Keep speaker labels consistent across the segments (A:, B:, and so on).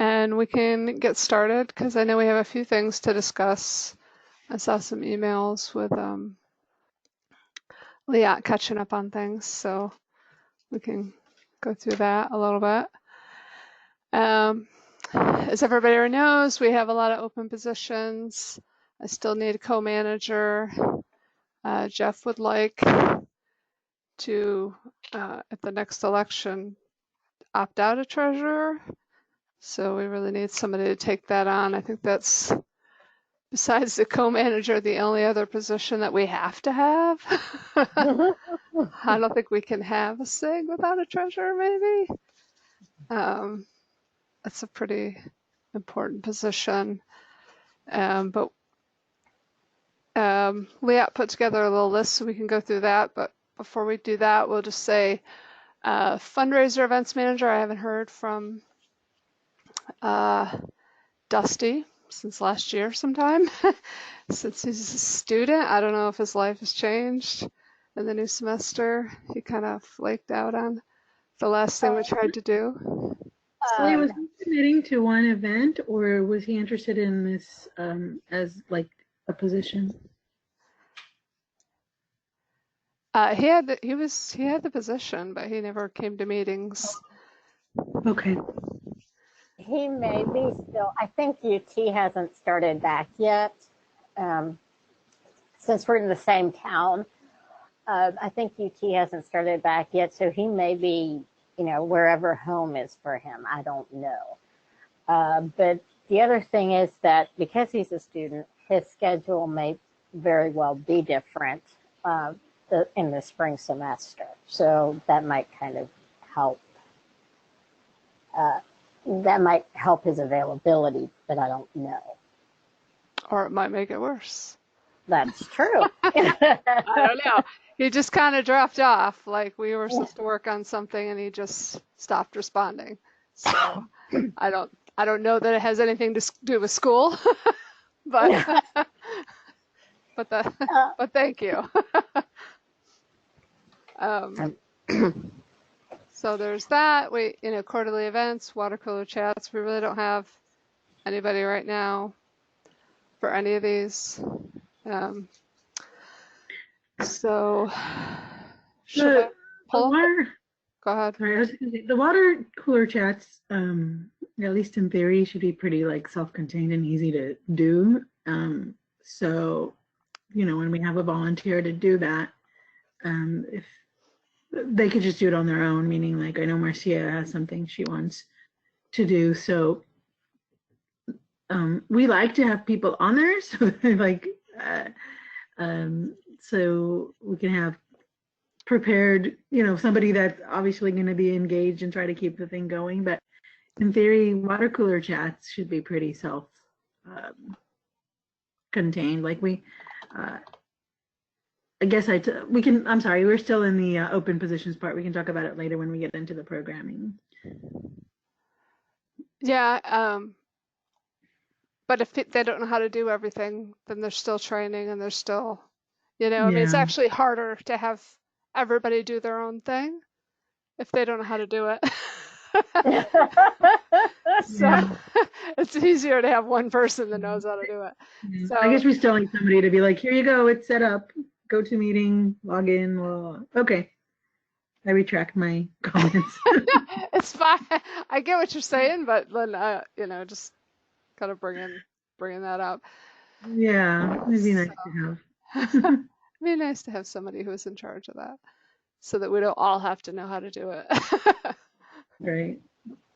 A: and we can get started because I know we have a few things to discuss. I saw some emails with Liat catching up on things, so we can go through that a little bit. As everybody knows, we have a lot of open positions. I still need a co-manager. Jeff would like to, at the next election, opt out of treasurer. So we really need somebody to take that on. I think that's, besides the co-manager, the only other position that we have to have. I don't think we can have a SIG without a treasurer, maybe. That's a pretty important position. But Liat put together a little list so we can go through that. But before we do that, we'll just say fundraiser events manager. I haven't heard from Dusty since last year sometime. Since he's a student, I don't know if his life has changed in the new semester. He kind of flaked out on the last thing we tried to do.
B: So was he committing to one event, or was he interested in this as like a position?
A: He had the position, but he never came to meetings.
B: Okay.
C: He may be still. I think UT hasn't started back yet. Since we're in the same town, I think UT hasn't started back yet, so he may be, wherever home is for him. I don't know. But the other thing is that because he's a student, his schedule may very well be different in the spring semester. So that might kind of help. That might help his availability, but I don't know.
A: Or it might make it worse.
C: That's true.
A: I don't know. He just kind of dropped off, like we were supposed to work on something and he just stopped responding. So I don't know that it has anything to do with school, but but thank you. So there's that. Quarterly events, water cooler chats. We really don't have anybody right now for any of these. So should I pull up? Go ahead.
B: Sorry, I was gonna say, the water cooler chats, at least in theory, should be pretty like self-contained and easy to do. So, when we have a volunteer to do that, if they could just do it on their own, meaning like I know Marcia has something she wants to do. So we like to have people on there, so like so we can have prepared, somebody that's obviously going to be engaged and try to keep the thing going. But in theory, water cooler chats should be pretty self contained. Like I guess we can, I'm sorry, we're still in the open positions part. We can talk about it later when we get into the programming.
A: Yeah, but if they don't know how to do everything, then they're still training and they're still, I mean, it's actually harder to have everybody do their own thing if they don't know how to do it. So it's easier to have one person that knows how to do it.
B: Yeah.
A: So
B: I guess we still need somebody to be like, here you go, it's set up. Go to meeting, log in. Well, okay. I retract my comments.
A: It's fine. I get what you're saying, but then, just kind of bringing that up.
B: Yeah, it'd be nice to have.
A: It'd be nice to have somebody who's in charge of that so that we don't all have to know how to do it.
B: Right.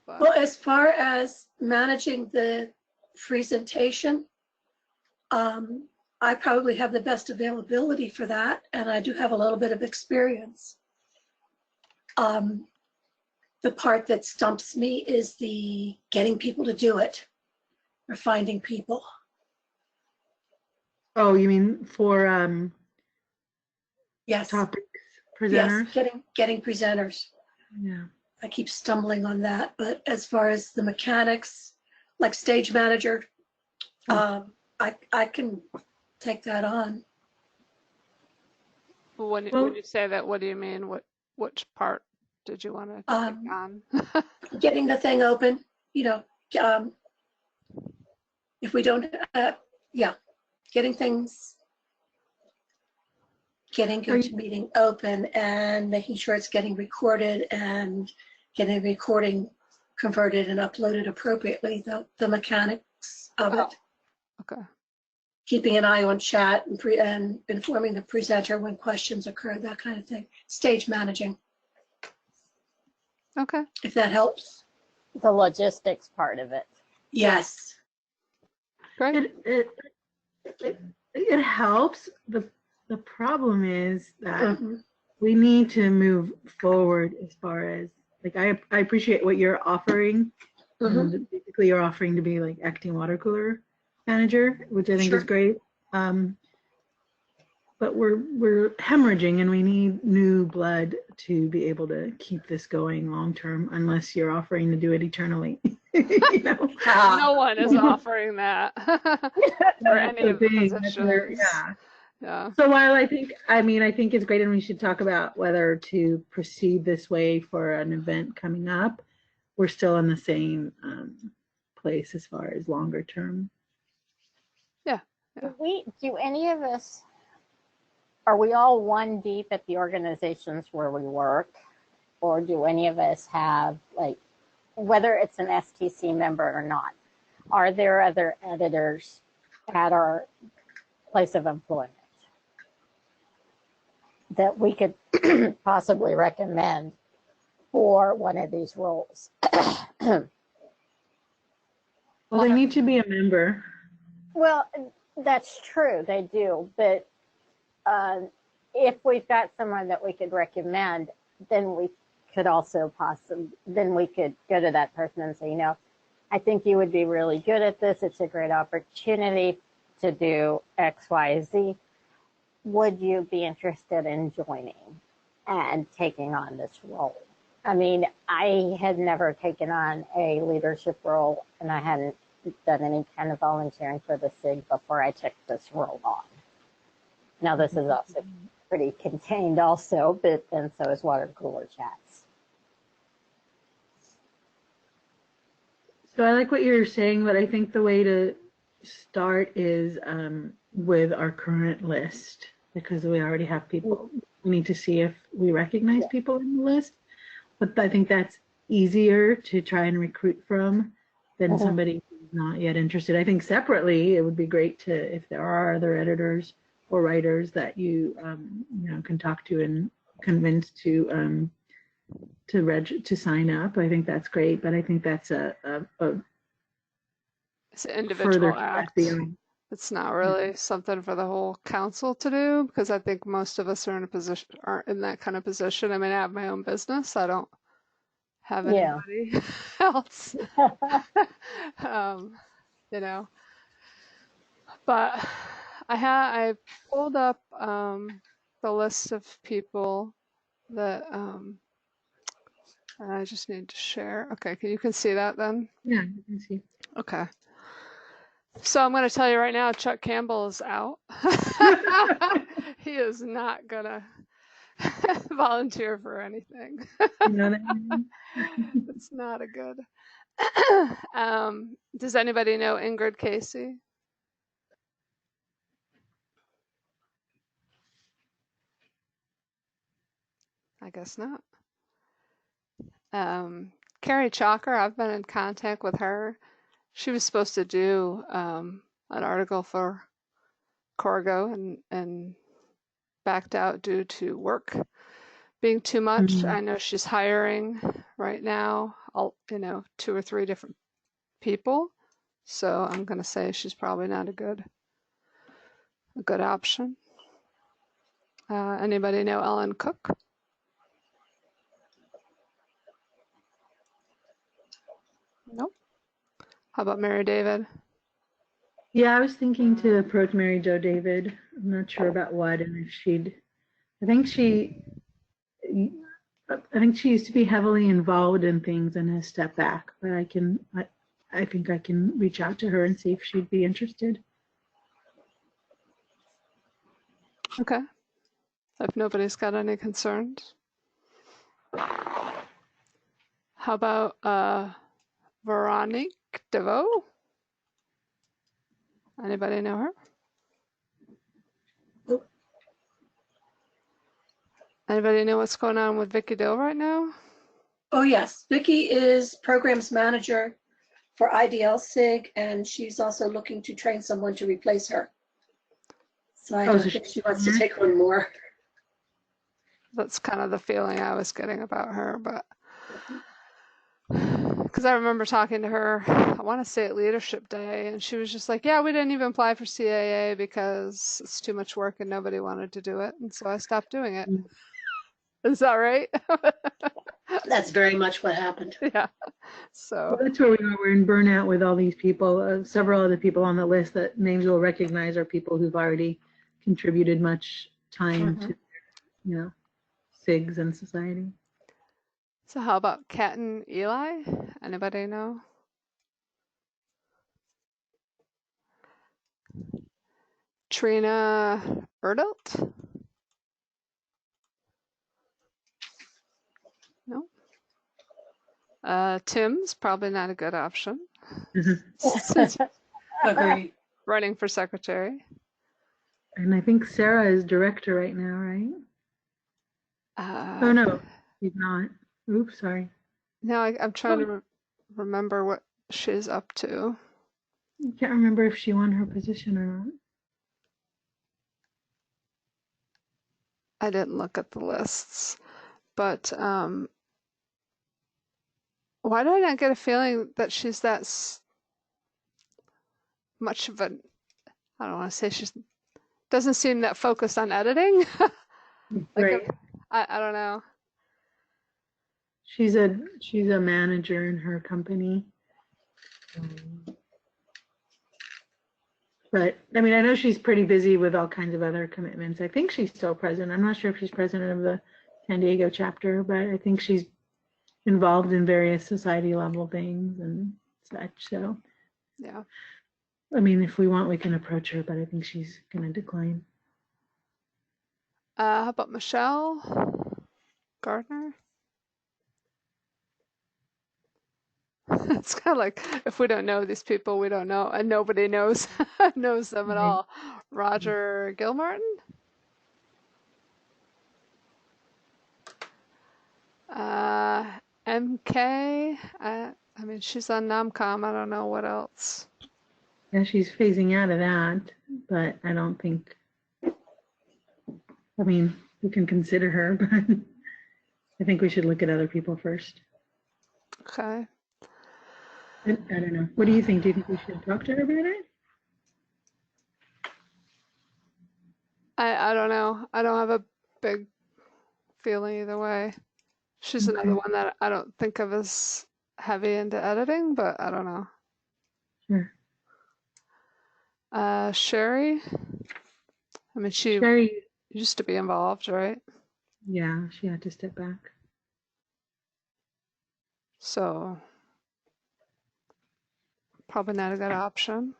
A: But,
D: well, as far as managing the presentation, I probably have the best availability for that, and I do have a little bit of experience. The part that stumps me is the getting people to do it, or finding people.
B: Oh, you mean for
D: Yes.
B: topics, presenters?
D: Yes, getting presenters.
B: Yeah.
D: I keep stumbling on that, but as far as the mechanics, like stage manager, I can take that on.
A: when you say that, what do you mean? Which part did you want to take on?
D: Getting the thing open, um, if we don't, yeah, getting GoToMeeting open and making sure it's getting recorded and getting the recording converted and uploaded appropriately, the mechanics of it.
A: Okay.
D: Keeping an eye on chat and informing the presenter when questions occur, that kind of thing. Stage managing,
A: Okay.
D: if that helps.
C: The logistics part of it.
D: Yes.
A: Great.
B: It helps. The problem is that
D: Mhm.
B: we need to move forward as far as, like, I appreciate what you're offering.
D: Mhm.
B: Basically, you're offering to be like acting water cooler manager, which I think is
D: Sure.
B: great. But we're hemorrhaging, and we need new blood to be able to keep this going long term. Unless you're offering to do it eternally, you know.
A: No one is offering that for any of the positions. Yeah.
B: So while I think it's great, and we should talk about whether to proceed this way for an event coming up, we're still in the same place as far as longer term.
A: Yeah.
C: Do any of us, are we all one deep at the organizations where we work? Or do any of us have, like, whether it's an STC member or not, are there other editors at our place of employment that we could possibly recommend for one of these roles?
B: Well, they need to be a member.
C: Well, that's true, they do. But if we've got someone that we could recommend, then we could also then we could go to that person and say, I think you would be really good at this. It's a great opportunity to do X, Y, Z. Would you be interested in joining and taking on this role? I mean, I had never taken on a leadership role, and I hadn't done any kind of volunteering for the SIG before I took this role on. Now, this is also pretty contained also, and so is water cooler chats.
B: So I like what you're saying, but I think the way to start is with our current list, because we already have people. We need to see if we recognize people in the list. But I think that's easier to try and recruit from than somebody who's not yet interested. I think separately, it would be great to, if there are other editors or writers that you can talk to and convince to sign up. I think that's great, but I think that's a
A: It's an individual
B: further
A: act.
B: step beyond.
A: It's not really something for the whole council to do, because I think most of us aren't in that kind of position. I mean, I have my own business. I don't have anybody else. But I pulled up the list of people that I just need to share. Okay, you can see that then?
B: Yeah, you can see.
A: Okay. So I'm going to tell you right now, Chuck Campbell is out. He is not going to volunteer for anything. It's not a good. Does anybody know Ingrid Casey? I guess not. Carrie Chalker, I've been in contact with her. She was supposed to do an article for Corgo and backed out due to work being too much. I know she's hiring right now, 2 or 3 different people. So I'm going to say she's probably not a good option. Anybody know Ellen Cook? Nope. How about Mary David?
B: Yeah, I was thinking to approach Mary Jo David. I'm not sure about what, and if I think she used to be heavily involved in things and has stepped back, but I think I can reach out to her and see if she'd be interested.
A: Okay. If nobody's got any concerns. How about Veronique Vic DeVoe. Anybody know her?
D: Nope.
A: Anybody know what's going on with Vicky Doe right now?
D: Oh, yes. Vicki is programs manager for IDL SIG, and she's also looking to train someone to replace her. So I
B: Oh,
D: don't
B: so
D: think
B: she's
D: she wants
B: on
D: to
B: there?
D: take one more.
A: That's kind of the feeling I was getting about her, but because I remember talking to her, I want to say at Leadership Day, and she was just like, yeah, we didn't even apply for CAA because it's too much work and nobody wanted to do it. And so I stopped doing it. Is that right?
E: That's very much what happened.
A: Yeah.
B: Well,
A: So,
B: that's where we are. We're in burnout with all these people. Several other people on the list that names we'll recognize are people who've already contributed much time to, you know, SIGs and society.
A: so how about Kat and Eli? Anybody know? Trina Erdelt? No. Tim's probably not a good option. Since
D: Agree.
A: running for secretary.
B: And I think Sarah is director right now, right? Oh, no, she's not. Oops, sorry.
A: Now I'm trying to remember what she's up to.
B: I can't remember if she won her position or not.
A: I didn't look at the lists, but why do I not get a feeling that she's that much of a, I don't want to say she's, doesn't seem that focused on editing.
B: Right.
A: I don't know.
B: She's a manager in her company. But I mean, I know she's pretty busy with all kinds of other commitments. I think she's still president. I'm not sure if she's president of the San Diego chapter, but I think she's involved in various society level things and such. So,
A: Yeah.
B: I mean, if we want, we can approach her, but I think she's going to decline.
A: How about Michelle Gardner? It's kind of like if we don't know these people, we don't know, and nobody knows knows them at
B: Right.
A: all. Roger Gilmartin? MK? I mean, she's on NomCom. I don't know what else.
B: Yeah, she's phasing out of that, but I don't think, I mean, we can consider her, but I think we should look at other people first.
A: Okay.
B: I don't know. What do you think? Do you think we should talk to her about it?
A: I don't know. I don't have a big feeling either way. She's
B: Okay.
A: another one that I don't think of as heavy into editing, but I don't know.
B: Sure.
A: Sherry? I mean, she
B: Sherry,
A: used to be involved, right?
B: yeah, she had to step back.
A: So probably not a good option.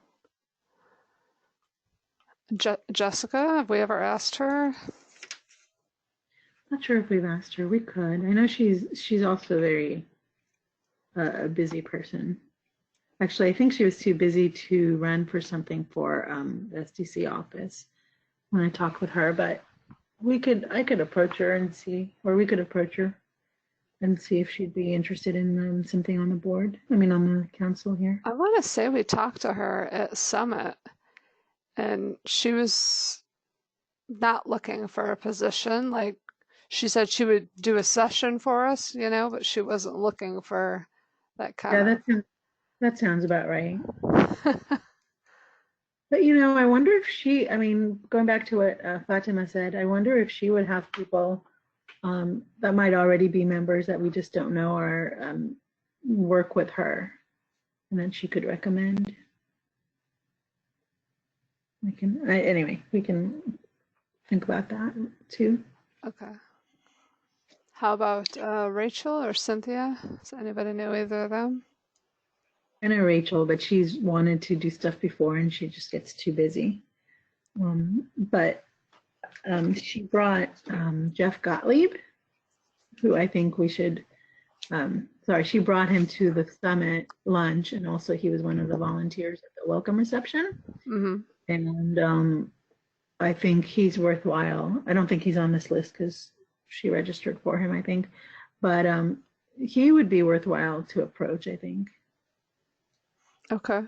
A: Jessica, have we ever asked her?
B: Not sure if we've asked her. We could. I know she's also very a busy person. Actually, I think she was too busy to run for something for the SDC office when I talked with her, but I could approach her and see, or we could approach her and see if she'd be interested in something on the board. I mean, on the council here.
A: I want to say we talked to her at Summit, and she was not looking for a position. Like, she said she would do a session for us, but she wasn't looking for that kind
B: Yeah, that sounds about right. But I wonder if I mean, going back to what Fatima said, I wonder if she would have people that might already be members that we just don't know or work with her, and then she could recommend. Anyway, we can think about that too.
A: Okay. How about Rachel or Cynthia? Does anybody know either of them?
B: I know Rachel, but she's wanted to do stuff before and she just gets too busy. But she brought Jeff Gottlieb, who I think we should sorry, she brought him to the summit lunch, and also he was one of the volunteers at the welcome reception.
A: Mm-hmm.
B: And I think he's worthwhile. I don't think he's on this list because she registered for him, I think, but he would be worthwhile to approach, I think.
A: Okay.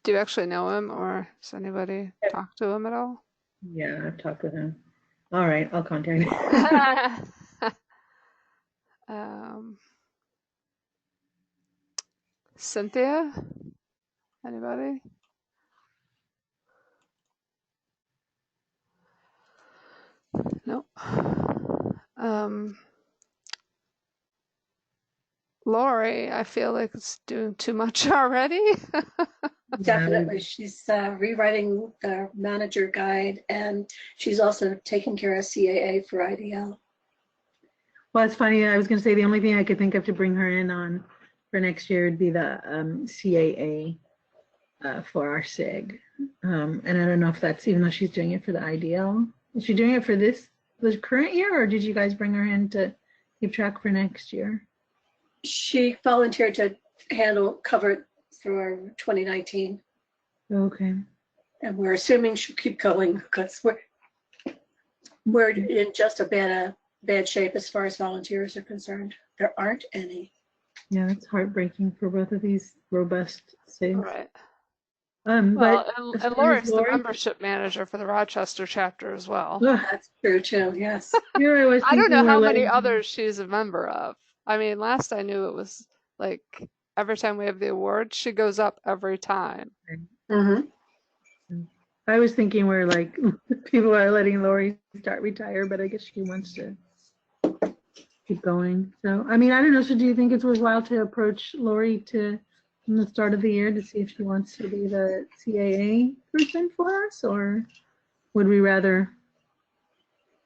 A: Do you actually know him, or has anybody talked to him at all?
B: Yeah, I've talked with him. All right, I'll contact him.
A: Cynthia? Anybody? Nope. Lori, I feel like it's doing too much already.
D: Definitely. She's rewriting the manager guide, and she's also taking care of CAA for IDL.
B: Well, it's funny. I was going to say the only thing I could think of to bring her in on for next year would be the CAA for our SIG. And I don't know if that's, even though she's doing it for the IDL, is she doing it for the current year, or did you guys bring her in to keep track for next year?
D: She volunteered to cover it for 2019.
B: Okay.
D: And we're assuming she'll keep going because we're in just a bad shape as far as volunteers are concerned. There aren't any.
B: Yeah, that's heartbreaking for both of these robust SIGs.
A: Right.
B: But
A: Well, and Lori's the membership manager for the Rochester chapter as well.
D: That's true too, yes.
B: Here
A: I don't know how many others she's a member of. I mean, last I knew it was like every time we have the awards, she goes up every time.
D: Mm-hmm.
B: I was thinking we're like, people are letting Lori retire, but I guess she wants to keep going. So, I mean, I don't know. So do you think it's worthwhile to approach Lori from the start of the year to see if she wants to be the CAA person for us, or would we rather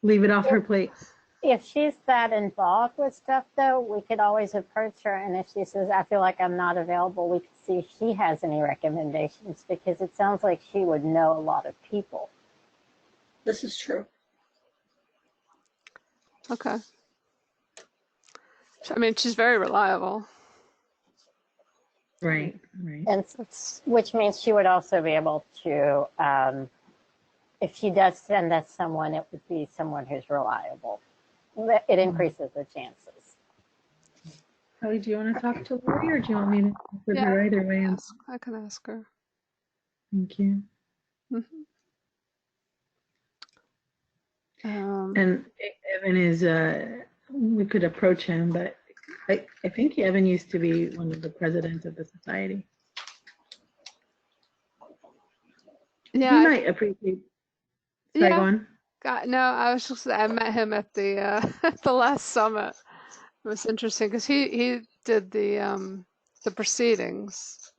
B: leave it off her plate?
C: If she's that involved with stuff, though, we could always approach her. And if she says, I feel like I'm not available, we could see if she has any recommendations, because it sounds like she would know a lot of people.
D: This is true.
A: Okay. I mean, she's very reliable.
B: Right.
C: And which means she would also be able to, if she does send us someone, it would be someone who's reliable. It increases the chances.
B: Holly, do you want to talk to Lori, or do you want me to talk with her either way?
A: I can ask her.
B: Thank you.
A: Mm-hmm.
B: And Evan is, we could approach him, but I think Evan used to be one of the presidents of the society.
A: Yeah.
B: He might appreciate. Sorry, go on.
A: No, I met him at the the last summit. It was interesting because he did the proceedings.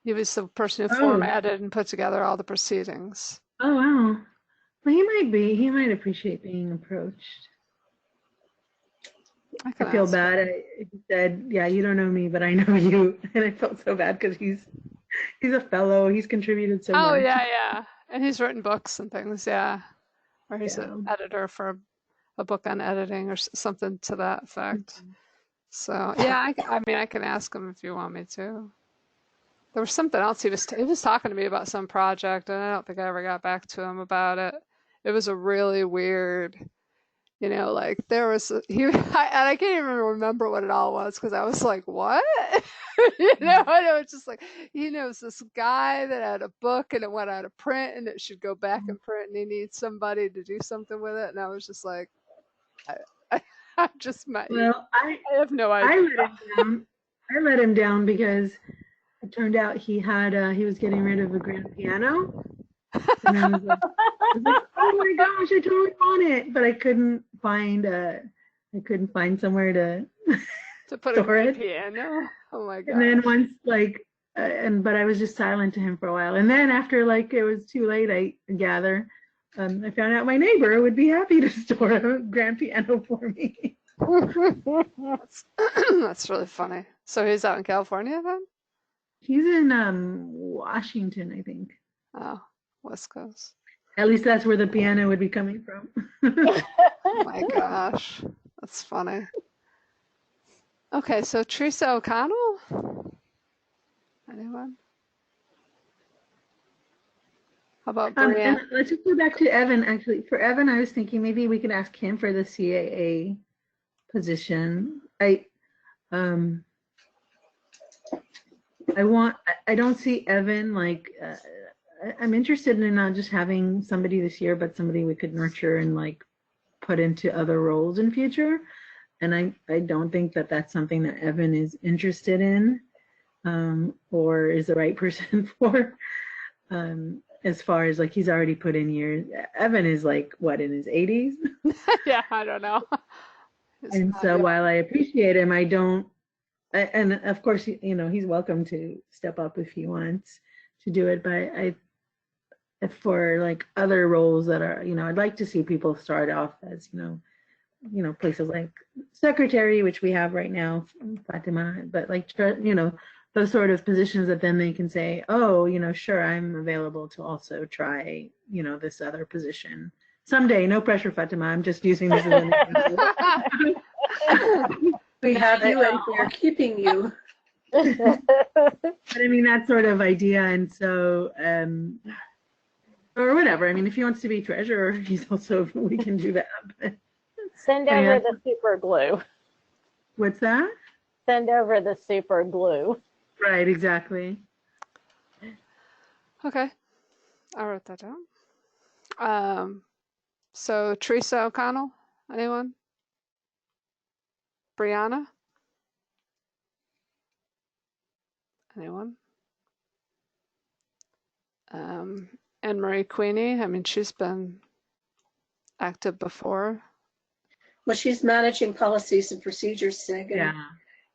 A: He was the person who formatted and put together all the proceedings.
B: Oh wow. Well, he might appreciate being approached. I feel bad. He said, yeah, you don't know me, but I know you. And I felt so bad because he's a fellow. He's contributed so much.
A: Oh, yeah. And he's written books and things, yeah. Or he's an editor for a book on editing or something to that effect. Mm-hmm. So, yeah, I mean, I can ask him if you want me to. There was something else he was talking to me about some project, and I don't think I ever got back to him about it. It was a really weird, like there was and I can't even remember what it all was because I was like, what? And it was just like, he knows this guy that had a book and it went out of print and it should go back in print and he needs somebody to do something with it. And I was just like, I just met you. I have no idea.
B: I let him down because it turned out he was getting rid of a grand piano. And I was like, oh my gosh, I totally want it, but I couldn't find somewhere to
A: put a grand piano. Oh my god.
B: And then once but I was just silent to him for a while, and then after it was too late, I gather, I found out my neighbor would be happy to store a grand piano for me.
A: That's really funny. So he's out in California then?
B: He's in Washington, I think.
A: Oh. West Coast.
B: At least that's where the piano would be coming from.
A: Oh my gosh, that's funny. Okay, so Teresa O'Connell? Anyone? How about
B: And
A: Brianne?
B: let's just go back to Evan. Actually, for Evan, I was thinking maybe we could ask him for the CAA position. Um, I don't see Evan like, I'm interested in not just having somebody this year, but somebody we could nurture and like put into other roles in future. And I don't think that that's something that Evan is interested in, or is the right person for. As far as like he's already put in years. Evan is like what, in his 80s?
A: Yeah, I don't know. It's
B: And
A: not
B: so
A: young.
B: while I appreciate him, and of course, you know, he's welcome to step up if he wants to do it. But for like other roles that are, you know, I'd like to see people start off as, you know, places like secretary, which we have right now, Fatima, but like, you know, those sort of positions that then they can say, oh, you know, sure, I'm available to also try, you know, this other position someday. No pressure, Fatima. I'm just using this as an example.
D: We have you and we're keeping you.
B: But I mean, that sort of idea. And so, or whatever. I mean, if he wants to be treasurer, he's also, we can do that. But,
C: Send
B: but
C: over
B: yeah.
C: the super glue.
B: What's that?
C: Send over the super glue.
B: Right, exactly.
A: Okay, I wrote that down. So Teresa O'Connell, anyone? Brianna? Anyone? Anne Marie Queenie, I mean, she's been active before.
D: Well, she's managing policies and procedures, SIG, and
B: Yeah.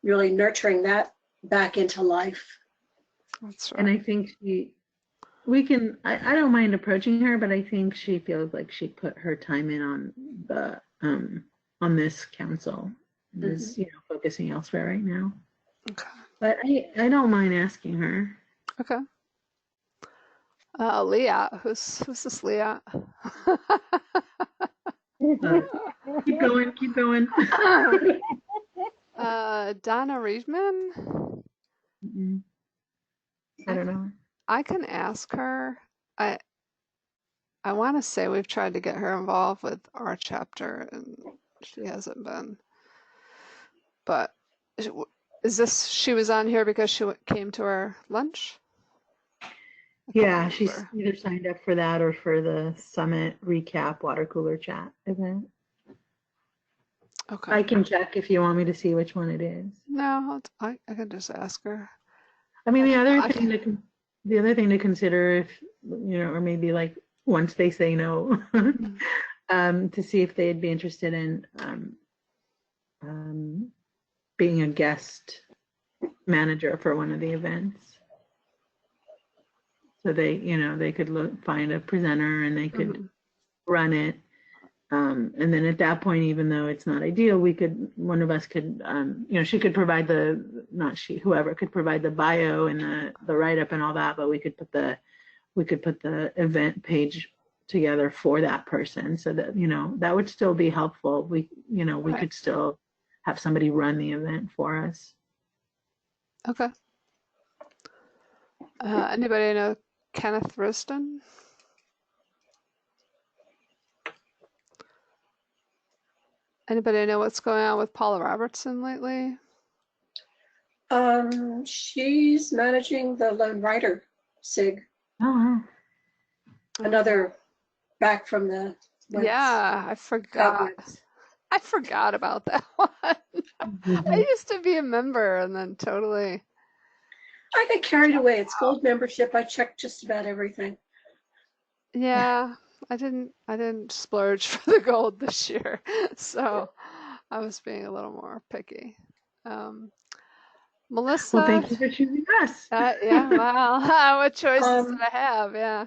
D: really nurturing that back into life.
A: That's
B: And
A: right.
B: I think we can, I don't mind approaching her, but I think she feels like she put her time in on this council, and is, you know, focusing elsewhere right now.
A: Okay.
B: But I don't mind asking her.
A: Okay. Leah, who's this Leah?
B: Keep going, keep going.
A: Donna Reedman.
B: I don't know.
A: I can ask her. I want to say we've tried to get her involved with our chapter, and she hasn't been. But is this? She was on here because she came to our lunch.
B: Yeah, she's either signed up for that or for the summit recap water cooler chat event.
A: Okay.
B: I can check if you want me to see which one it is.
A: No, I can just ask her.
B: I mean, the other thing to consider, if you know, or maybe like once they say no, to see if they'd be interested in being a guest manager for one of the events. So they, you know, they could find a presenter and they could run it. And then at that point, even though it's not ideal, one of us could, you know, she could provide whoever could provide the bio and the write-up and all that, but we could put the event page together for that person, so that, you know, that would still be helpful. We could still have somebody run the event for us.
A: Okay. Anybody know Kenneth Riston? Anybody know what's going on with Paula Robertson lately?
D: She's managing the Lone Rider SIG.
B: Oh,
D: Another back from the
A: yeah, I forgot. I forgot about that one. I used to be a member and then totally.
D: I get carried away. It's gold membership. I checked just about everything.
A: Yeah, I didn't splurge for the gold this year, so I was being a little more picky. Melissa.
B: Well, thank you for choosing us.
A: Yeah, wow. What choices did I have? Yeah.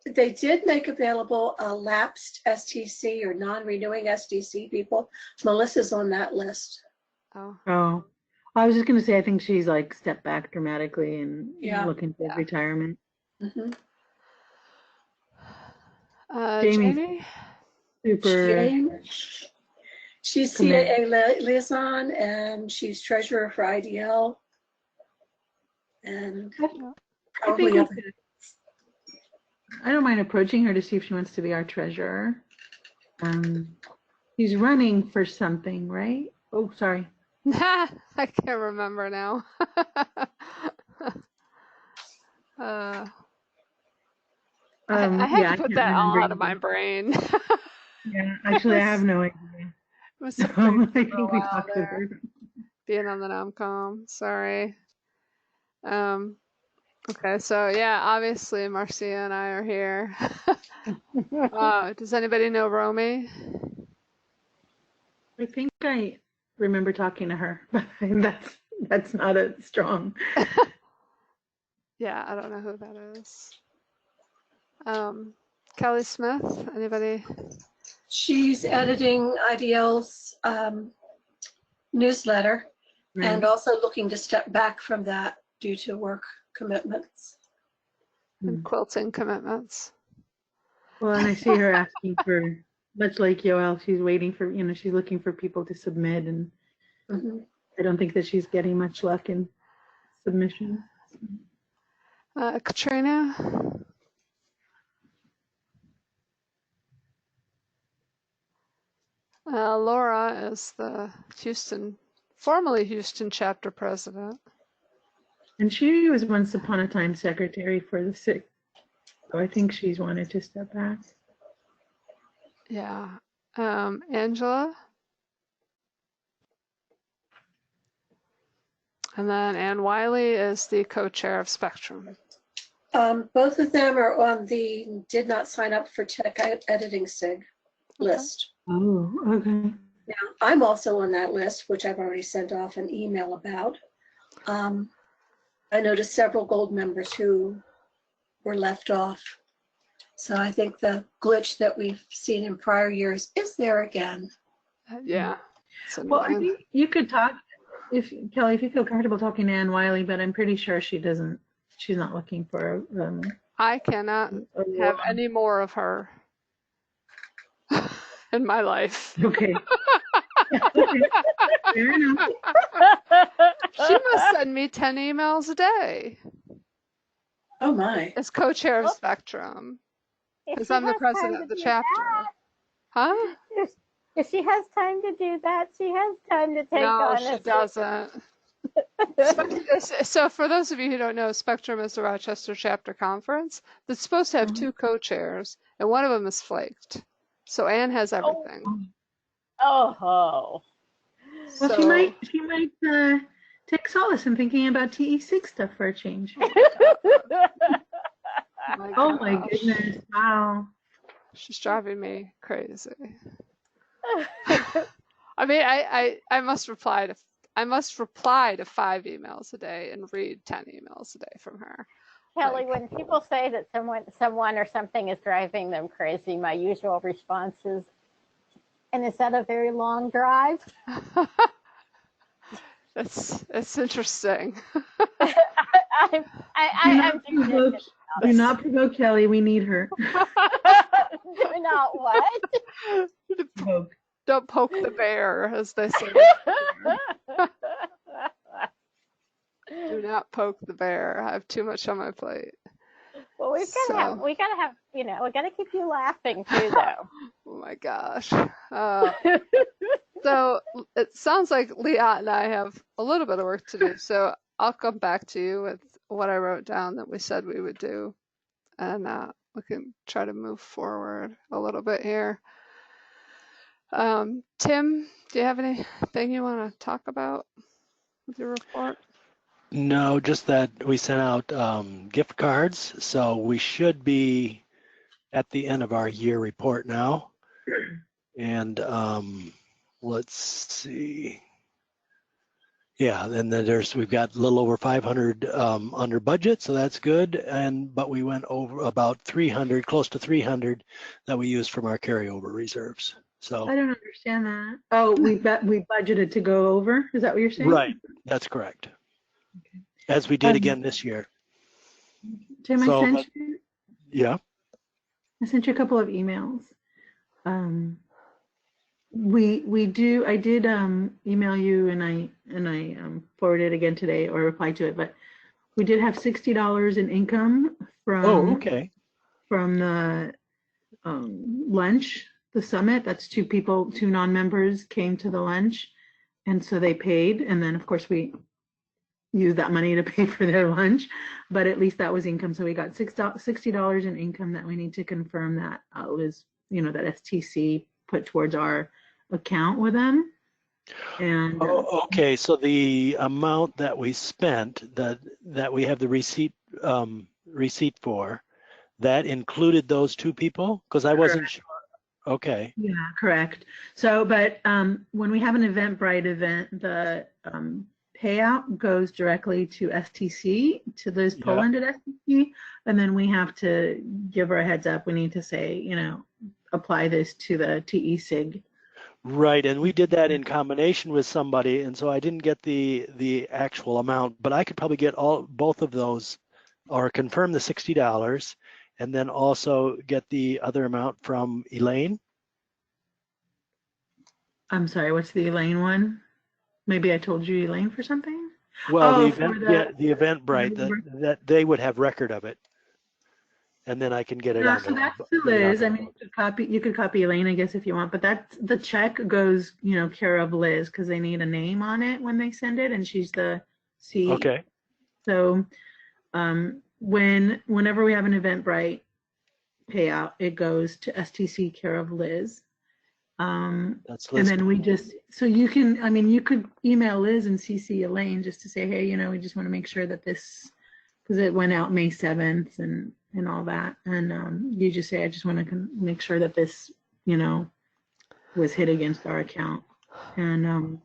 D: They did make available a lapsed STC or non-renewing STC people. Melissa's on that list.
B: Oh, I was just going to say, I think she's like stepped back dramatically and looking for retirement.
A: Jamie?
D: She's
B: Command.
D: CAA liaison, and she's treasurer for IDL. And
B: I
D: probably
B: think
D: other.
B: I don't mind approaching her to see if she wants to be our treasurer. She's running for something, right? Oh, sorry.
A: I can't remember now. I had
B: Yeah,
A: to
B: I
A: put
B: can't
A: that all
B: remember
A: out of my
B: either.
A: brain.
B: Yeah, actually, I have no idea.
A: It was so
B: I
A: crazy for
B: think
A: a
B: we
A: while
B: talked to
A: there,
B: her.
A: being on the nomcom. Sorry. Okay, so yeah, obviously Marcia and I are here. Does anybody know Romy?
B: I think I remember talking to her, but that's not a strong.
A: Yeah, I don't know who that is. Kelly Smith, anybody?
D: She's editing IDL's newsletter and
B: Right.
D: also looking to step back from that due to work commitments.
A: And quilting commitments.
B: Well, and I see her asking for, much like Yoel, she's waiting for, she's looking for people to submit, and I don't think that she's getting much luck in submission.
A: Katrina? Laura is the formerly Houston chapter president.
B: And she was once upon a time secretary for the SIG, so I think she's wanted to step back.
A: Yeah. Angela? And then Ann Wiley is the co-chair of Spectrum.
D: Both of them are on the did not sign up for tech editing SIG list.
B: Oh, okay.
D: Now, I'm also on that list, which I've already sent off an email about. I noticed several gold members who were left off. So I think the glitch that we've seen in prior years is there again.
A: Yeah.
B: Well, I think you could talk, Kelly, if you feel comfortable talking to Ann Wiley, but I'm pretty sure she's not looking for
A: I cannot have any more of her in my life.
B: Okay. Fair enough.
A: She must send me 10 emails a day.
D: Oh my.
A: As co-chair of Spectrum. Because I'm the president of the chapter. Huh?
C: If she has time to do that, she has time to take on.
A: No, she doesn't. So for those of you who don't know, Spectrum is the Rochester chapter conference that's supposed to have two co-chairs, and one of them is flaked. So Anne has everything.
C: Oh.
B: Well,
A: So,
B: she might take solace in thinking about TE6 stuff for a change. Oh my goodness! Wow.
A: She's driving me crazy. I mean, I must reply to 5 emails a day and read 10 emails a day from her.
C: Kelly, when people say that someone or something is driving them crazy, my usual response is, and is that a very long drive?
A: It's interesting.
B: Do not provoke Kelly. We need her.
C: Do not what?
A: Don't poke the bear, as they say. Do not poke the bear. I have too much on my plate.
C: Well, we gotta keep you laughing too, though.
A: Oh my gosh. So it sounds like Liat and I have a little bit of work to do. So I'll come back to you with what I wrote down that we said we would do, and we can try to move forward a little bit here. Tim, do you have anything you want to talk about with your report?
F: No, just that we sent out gift cards, so we should be at the end of our year report now. And let's see. Yeah, and then we've got a little over 500 under budget, so that's good. But we went over about 300, close to 300 that we used from our carryover reserves. So
B: I don't understand that. Oh, we budgeted to go over. Is that what you're saying?
F: Right, that's correct. Okay. As we did again this year.
B: Tim,
F: so,
B: I sent you.
F: Yeah.
B: I sent you a couple of emails. We do. I did email you, and I forwarded it again today, or replied to it. But we did have $60 in income
F: Oh,
B: from
F: okay.
B: the lunch, the summit. That's two people, two non-members came to the lunch, and so they paid. And then of course we used that money to pay for their lunch, but at least that was income. So we got $60 in income that we need to confirm that was, that STC put towards our account with them. And
F: Oh, okay. So the amount that we spent, that we have the receipt for, that included those two people? Because I wasn't sure. Okay.
B: yeah, correct. So, but when we have an Eventbrite event, the payout goes directly to STC, to those
F: Yeah.
B: Poland at STC, and then we have to give her a heads up. We need to say, apply this to the TE-SIG.
F: Right, and we did that in combination with somebody, and so I didn't get the actual amount, but I could probably get both of those, or confirm the $60, and then also get the other amount from Elaine.
B: I'm sorry, what's the Elaine one? Maybe I told you Elaine for something?
F: Well, the
B: For
F: event, yeah, the Eventbrite, that they would have record of it, and then I can get it
B: No,
F: on
B: so that's
F: the
B: to
F: get it on
B: Liz.
F: the
B: I mean,
F: boat.
B: you could copy Elaine, I guess, if you want, but that's the check goes, care of Liz because they need a name on it when they send it, and she's the C.
F: Okay,
B: So, whenever we have an Eventbrite payout, it goes to STC care of Liz.
F: that's
B: And
F: Liz.
B: then we just, so you could email Liz and CC Elaine just to say, hey, we just want to make sure that this, because it went out May 7th and all that. And you just say, I just want to make sure that this, was hit against our account. And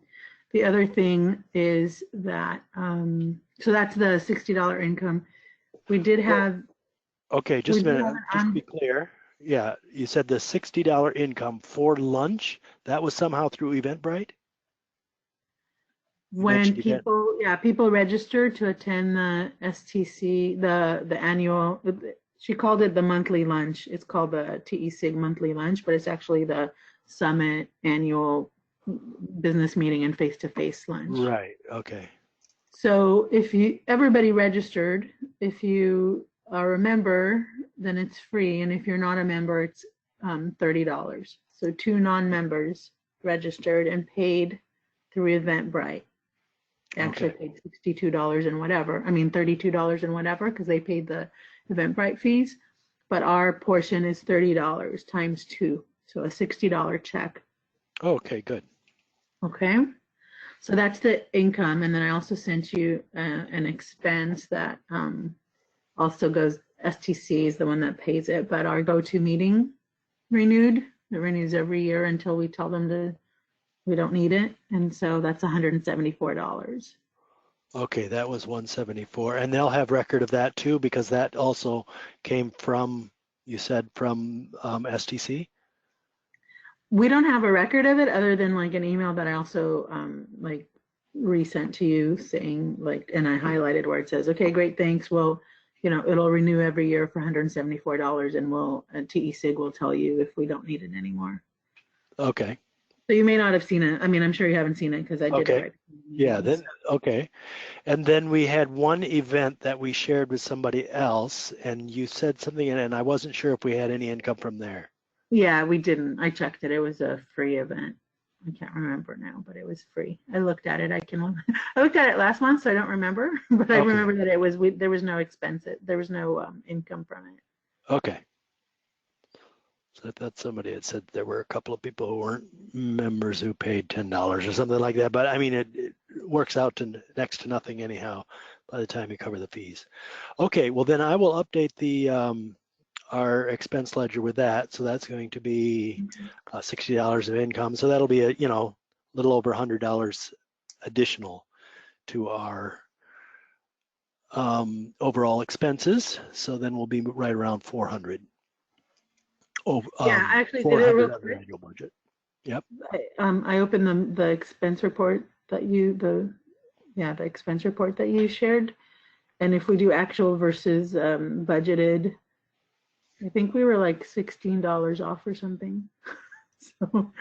B: the other thing is that, so that's the $60 income. We did have.
F: Okay, just a
B: we did
F: minute,
B: have
F: just to
B: an
F: be clear. Yeah, you said the $60 income for lunch, that was somehow through Eventbrite? You
B: When
F: mentioned event.
B: people register to attend the STC, the annual, she called it the monthly lunch. It's called the TE-SIG monthly lunch, but it's actually the summit annual business meeting and face-to-face lunch.
F: Right, okay.
B: So everybody registered. If you are a member, then it's free. And if you're not a member, it's $30. So two non-members registered and paid through Eventbrite. Actually paid $62 and whatever. I mean, $32 and whatever, because they paid the Eventbrite fees. But our portion is $30 times two. So a $60 check.
F: Okay, good.
B: Okay. So that's the income. And then I also sent you an expense that also goes, STC is the one that pays it, but our go-to meeting renewed. It renews every year until we tell them we don't need it. And so that's $174.
F: Okay, that was 174. And they'll have record of that too, because that also came from, you said, from STC?
B: We don't have a record of it other than like an email that I also resent to you saying and I highlighted where it says, okay, great, thanks. Well, it'll renew every year for $174 and TE-SIG will tell you if we don't need it anymore.
F: Okay.
B: So you may not have seen it. I mean, I'm sure you haven't seen it because I did it right.
F: Yeah, then, okay. And then we had one event that we shared with somebody else, and you said something, and I wasn't sure if we had any income from there.
B: Yeah, we didn't. I checked it. It was a free event. I can't remember now, but it was free. I looked at it. I looked at it last month, so I don't remember. But I remember that it was. There was no expense. There was no income from it.
F: Okay. So I thought somebody had said there were a couple of people who weren't members who paid $10 or something like that. But I mean, it works out to next to nothing anyhow by the time you cover the fees. Okay, well then I will update the our expense ledger with that. So that's going to be $60 of income. So that'll be a little over $100 additional to our overall expenses. So then we'll be right around 400. Oh,
B: yeah, I actually did it
F: 400
B: real
F: on the
B: quick.
F: annual budget. Yep.
B: I opened the expense report that the expense report that you shared, and if we do actual versus budgeted, I think we were like $16 off or something. So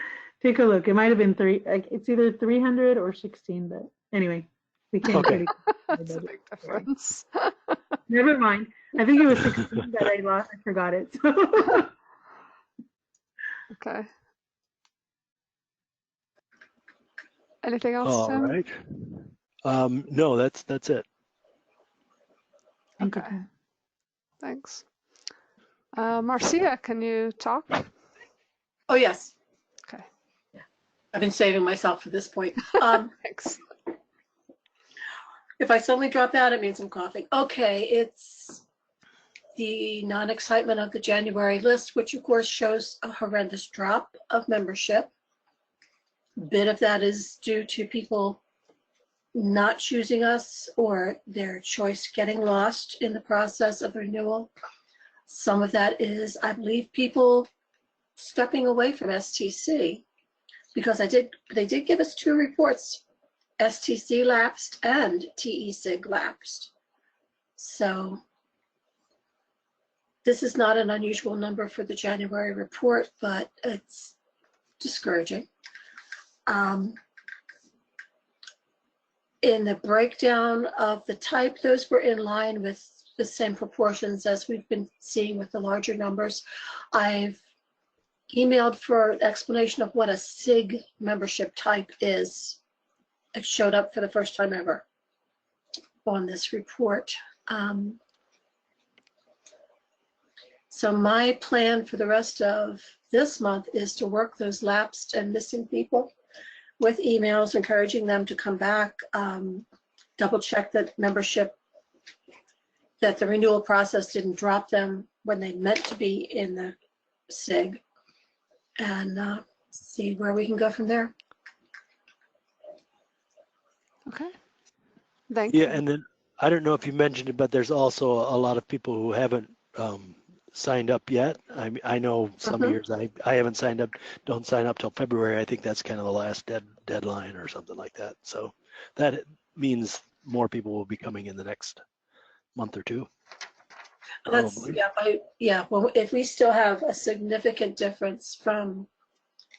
B: Take a look. It might have been it's either 300 or 16, but anyway, we came
F: Okay.
B: pretty.
A: That's a big difference.
B: Never mind. I think it was 16 that I lost. I forgot it. So.
A: Okay. Anything else,
F: All
A: Tim?
F: right. No, that's it.
B: Thank you,
A: Okay.
B: Tim.
A: Thanks. Marcia, can you talk?
E: Oh, yes.
A: Okay.
E: I've been saving myself for this point.
A: Thanks.
E: If I suddenly drop out, it means I'm coughing. Okay, it's the non-excitement of the January list, which of course shows a horrendous drop of membership. A bit of that is due to people not choosing us or their choice getting lost in the process of renewal. Some of that is, I believe, people stepping away from STC because they did give us 2 reports, STC lapsed and TE-SIG lapsed. So this is not an unusual number for the January report, but it's discouraging. In the breakdown of the type, those were in line with the same proportions as we've been seeing with the larger numbers. I've emailed for an explanation of what a SIG membership type is. It showed up for the first time ever on this report. So my plan for the rest of this month is to work those lapsed and missing people with emails encouraging them to come back, double check that membership, that the renewal process didn't drop them when they meant to be in the SIG, and see where we can go from there.
A: Okay. Thank you.
F: Yeah, and then I don't know if you mentioned it, but there's also a lot of people who haven't signed up yet. I know some years I haven't signed up, don't sign up till February. I think that's kind of the last deadline or something like that. So that means more people will be coming in the next month or two. Probably.
E: Well, if we still have a significant difference from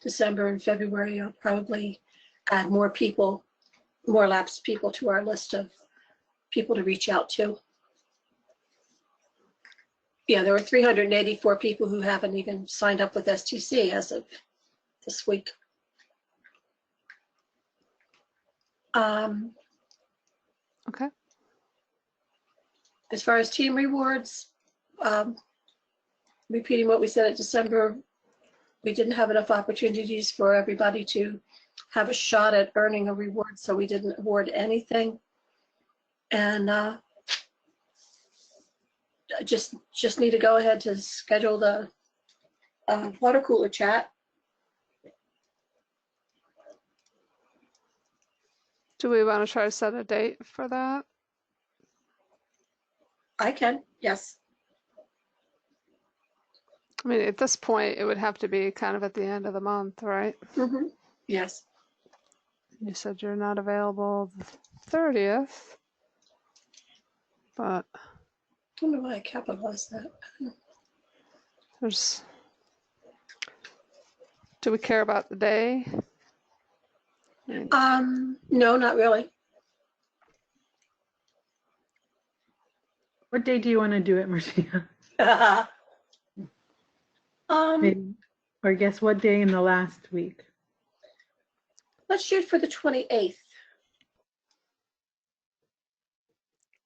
E: December and February, I'll probably add more people, more lapsed people to our list of people to reach out to. Yeah, there were 384 people who haven't even signed up with STC as of this week.
A: Okay.
E: As far as team rewards, repeating what we said at December, we didn't have enough opportunities for everybody to have a shot at earning a reward, so we didn't award anything. And just need to go ahead to schedule the water cooler chat.
A: Do we want to try to set a date for that?
E: I can, yes.
A: I mean, at this point, it would have to be kind of at the end of the month, right?
E: Mm-hmm. Yes.
A: You said you're not available the 30th, but
E: I don't know why I capitalized that.
A: there's. Do we care about the day?
E: No, not really.
B: What day do you want to do it, Marcia? Maybe, or guess what day in the last week?
E: Let's shoot for the 28th.